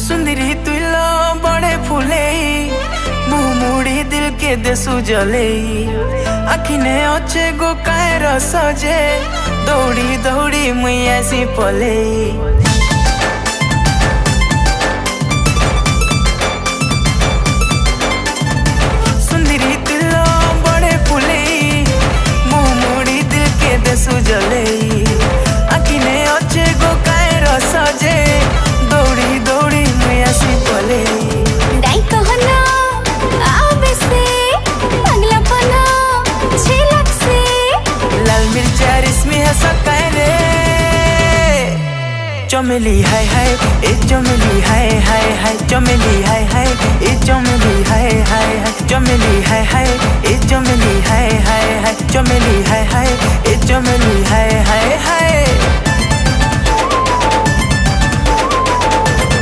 सुंदरी तुला बड़े फूले मुड़ी दिल के देसु जले आखिने अच्छे गो काय रस जे दौड़ी दौड़ी मुई ऐसी पले सुंदरी तुला बड़े फूले मुड़ी दिल के देसु जले आखिने अच्छे गो काय रस जे दौड़ी दौड़ी मुई ऐसी पले डाई कहना आवे से पगला पना झिलक से लाल मिर्चा रिस्मी है सकाय रे चमेली हाय हाय ए चमेली